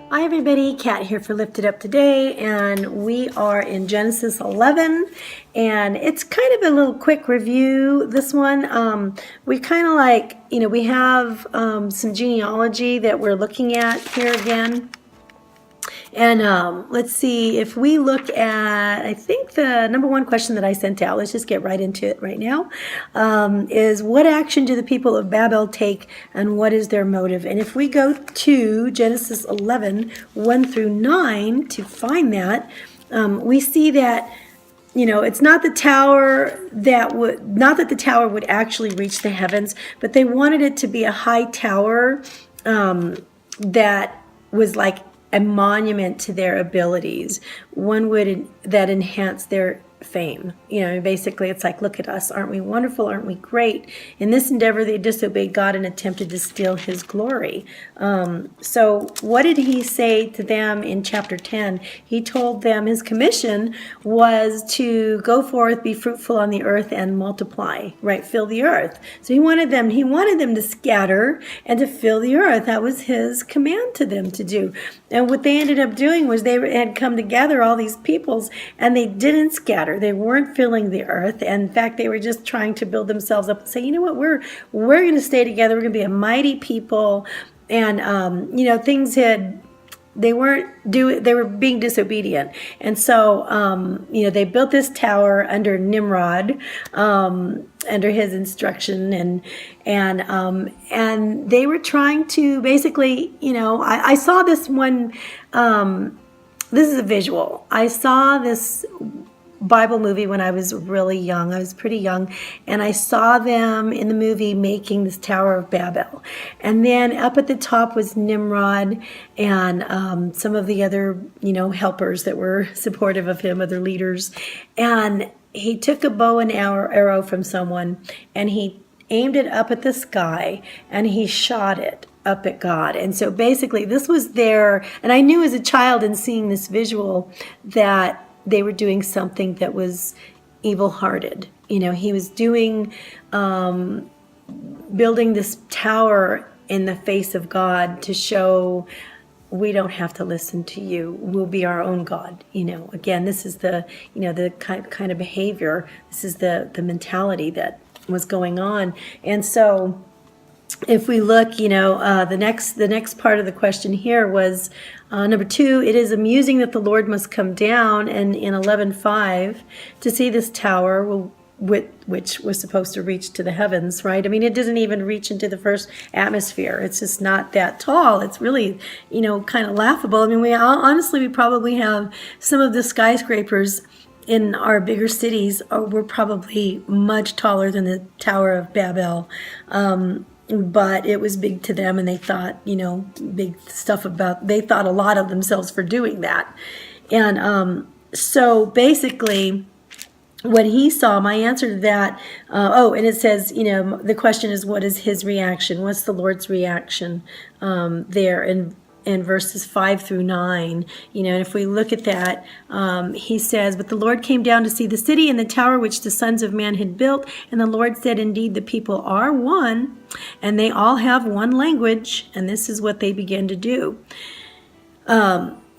Hi everybody, Kat here for Lift It Up today, and we are in Genesis 11, and it's kind of a little quick review. This one, we kind of like, we have some genealogy that we're looking at here again. And let's see, if we look at, I think the number one question that I sent out, let's just get right into it right now, is what action do the people of Babel take and what is their motive? And if we go to Genesis 11, 1 through 9 to find that, we see that it's not the tower not that the tower would actually reach the heavens, but they wanted it to be a high tower that was like a monument to their abilities, that enhanced their fame. Basically it's like, look at us, aren't we wonderful, aren't we great? In this endeavor they disobeyed God and attempted to steal his glory. So what did he say to them in chapter 10? He told them his commission was to go forth, be fruitful on the earth, and multiply, right? Fill the earth. So he wanted them to scatter and to fill the earth. That was his command to them to do. And what they ended up doing was they had come together, all these peoples, and they didn't scatter. They weren't filling the earth. And in fact, they were just trying to build themselves up and say, you know what, we're going to stay together. We're going to be a mighty people. And, they were being disobedient. And so, they built this tower under Nimrod, under his instruction, and they were trying to basically, I saw this one, this is a visual. I saw this Bible movie when I was really young. I was pretty young, and I saw them in the movie making this Tower of Babel. And then up at the top was Nimrod and some of the other, helpers that were supportive of him, other leaders. And he took a bow and arrow from someone, and he aimed it up at the sky, and he shot it up at God. And so basically this was there, and I knew as a child in seeing this visual that they were doing something that was evil-hearted. He was doing, building this tower in the face of God to show we don't have to listen to you. We'll be our own God. Again, this is the, the kind of behavior. This is the mentality that was going on. And so if we look, the next part of the question here was number 2. It is amusing that the Lord must come down, and in 11:5 to see this tower, which was supposed to reach to the heavens, right? I mean, it doesn't even reach into the first atmosphere. It's just not that tall. It's really, kind of laughable. I mean, we probably have some of the skyscrapers in our bigger cities were probably much taller than the Tower of Babel. But it was big to them, and they thought, big stuff they thought a lot of themselves for doing that. And so basically what he saw, my answer to that, and it says, the question is, what is his reaction? What's the Lord's reaction there in verses 5 through 9, and if we look at that, he says, but the Lord came down to see the city and the tower which the sons of man had built. And the Lord said, indeed, the people are one, and they all have one language. And this is what they began to do.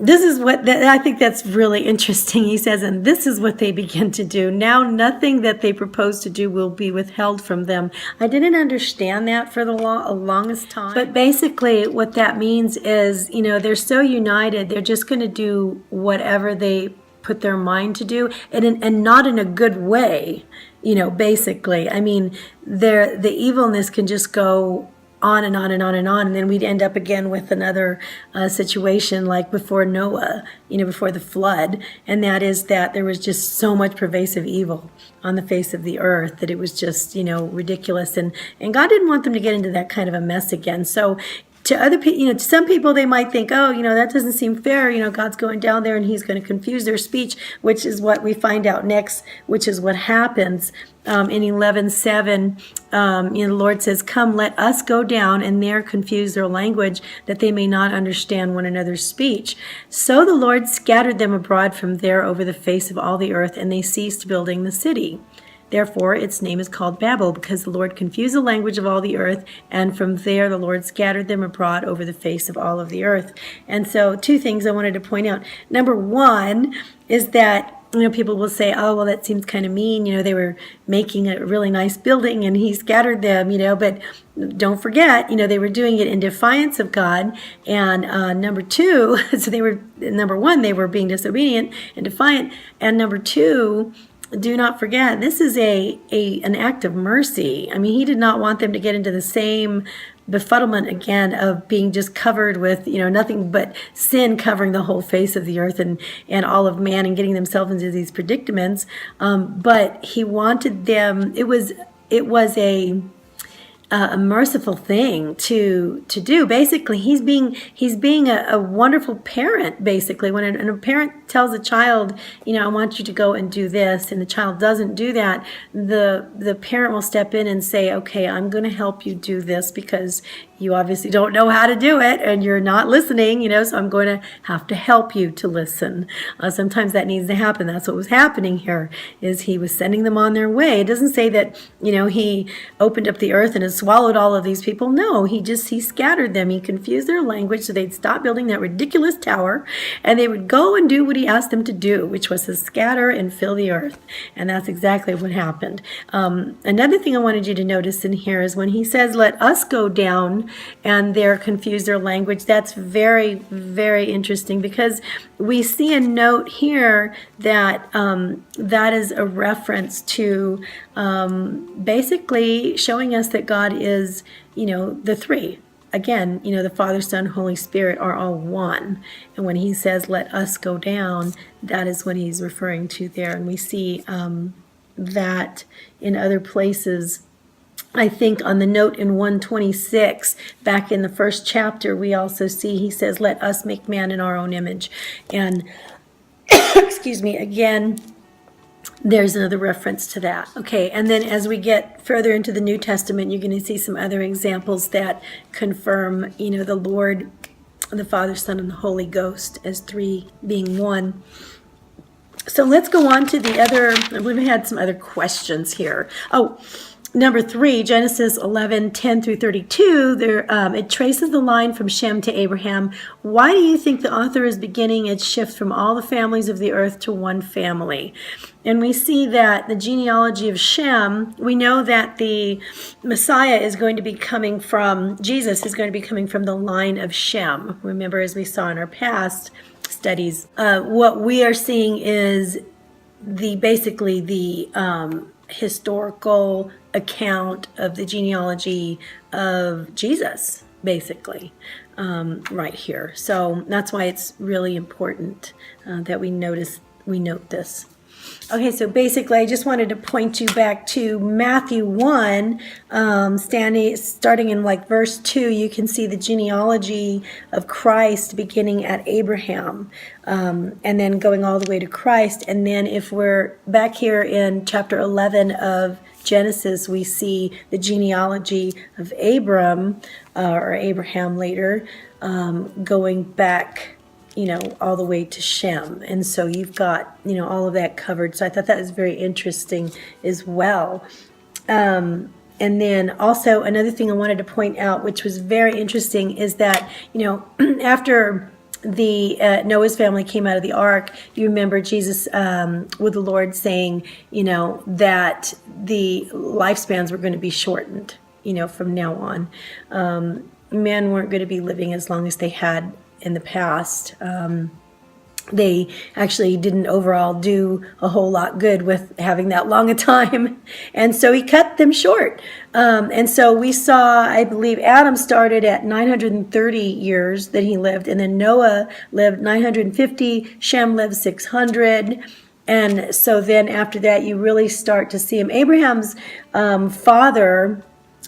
This is what I think that's really interesting. He says, and this is what they begin to do. Now, nothing that they propose to do will be withheld from them. I didn't understand that for the longest time. But basically what that means is, they're so united, they're just going to do whatever they put their mind to do, and not in a good way, basically. I mean, the evilness can just go on and on and on and on, and then we'd end up again with another situation like before Noah, before the flood, and that is that there was just so much pervasive evil on the face of the earth that it was just, ridiculous, and God didn't want them to get into that kind of a mess again. So to other people, to some people, they might think, oh, that doesn't seem fair. God's going down there and he's going to confuse their speech, which is what we find out next, which is what happens in 11:7. The Lord says, come, let us go down and there confuse their language, that they may not understand one another's speech. So the Lord scattered them abroad from there over the face of all the earth, and they ceased building the city. Therefore, its name is called Babel, because the Lord confused the language of all the earth, and from there the Lord scattered them abroad over the face of all of the earth. And so, two things I wanted to point out. Number one is that people will say, oh, well, that seems kind of mean. They were making a really nice building and he scattered them, but don't forget, they were doing it in defiance of God. And number two, so number one, they were being disobedient and defiant. And number two, do not forget, this is an act of mercy. He did not want them to get into the same befuddlement again of being just covered with, nothing but sin covering the whole face of the earth and all of man and getting themselves into these predicaments. But he wanted them, it was a merciful thing to do. Basically, he's being a wonderful parent. Basically, when a parent tells a child, I want you to go and do this, and the child doesn't do that, the parent will step in and say, okay, I'm going to help you do this because you obviously don't know how to do it and you're not listening, so I'm going to have to help you to listen. Sometimes that needs to happen. That's what was happening here, is he was sending them on their way. It doesn't say that, he opened up the earth and has swallowed all of these people. No, he scattered them. He confused their language so they'd stop building that ridiculous tower and they would go and do what he asked them to do, which was to scatter and fill the earth. And that's exactly what happened. Another thing I wanted you to notice in here is when he says, let us go down, and they're confused their language. That's very, very interesting, because we see a note here that that is a reference to basically showing us that God is, the three. Again, the Father, Son, Holy Spirit are all one. And when he says, let us go down, that is what he's referring to there. And we see that in other places. I think on the note in 126, back in the first chapter, we also see he says, let us make man in our own image. And, excuse me, again, there's another reference to that. Okay, and then as we get further into the New Testament, you're going to see some other examples that confirm, the Lord, the Father, Son, and the Holy Ghost as three being one. So let's go on to the other, we've had some other questions here. Oh, number 3, Genesis 11:10 through 32, there it traces the line from Shem to Abraham. Why do you think the author is beginning its shift from all the families of the earth to one family? And we see that the genealogy of Shem, we know that the Messiah is going to be coming from, Jesus is going to be coming from the line of Shem. Remember, as we saw in our past studies, what we are seeing is basically the historical account of the genealogy of Jesus, basically, right here. So that's why it's really important that we note this. Okay, so basically I just wanted to point you back to Matthew 1, starting in verse 2, you can see the genealogy of Christ beginning at Abraham, and then going all the way to Christ. And then if we're back here in chapter 11 of Genesis, we see the genealogy of Abram, or Abraham later, going back all the way to Shem. And so you've got, all of that covered. So I thought that was very interesting as well. And then also another thing I wanted to point out, which was very interesting, is that, after the Noah's family came out of the ark, you remember Jesus with the Lord saying, that the lifespans were going to be shortened, from now on. Men weren't going to be living as long as they had in the past. They actually didn't overall do a whole lot good with having that long a time. And so he cut them short. And so we saw, I believe Adam started at 930 years that he lived, and then Noah lived 950, Shem lived 600. And so then after that, you really start to see him. Abraham's father,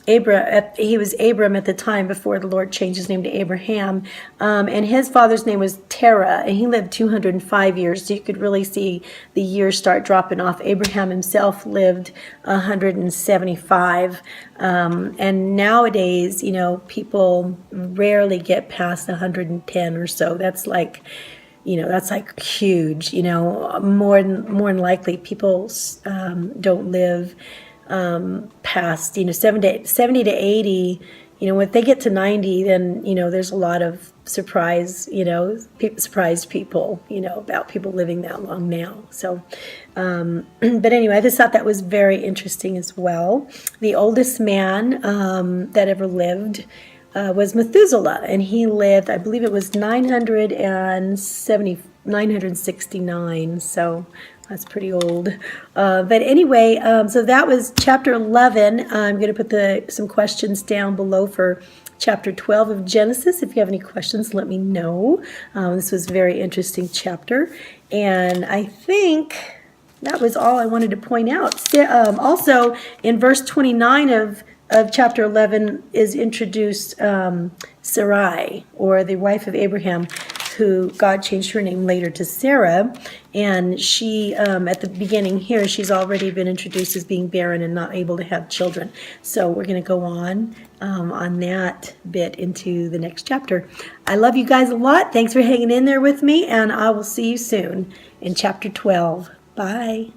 he was Abram at the time before the Lord changed his name to Abraham, and his father's name was Terah, and he lived 205 years, so you could really see the years start dropping off. Abraham himself lived 175, and nowadays, people rarely get past 110 or so. That's that's like huge. More than likely, people don't live past 70 to 80. When they get to 90, then there's a lot of surprised people about people living that long now. So but anyway, I just thought that was very interesting as well. The oldest man that ever lived was Methuselah, and he lived, I believe it was 969, so that's pretty old. But anyway, so that was chapter 11. I'm going to put some questions down below for chapter 12 of Genesis. If you have any questions, let me know. This was a very interesting chapter. And I think that was all I wanted to point out. Also, in verse 29 of chapter 11 is introduced Sarai, or the wife of Abraham, who God changed her name later to Sarah. And she, at the beginning here, she's already been introduced as being barren and not able to have children. So we're going to go on that bit into the next chapter. I love you guys a lot. Thanks for hanging in there with me, and I will see you soon in chapter 12. Bye.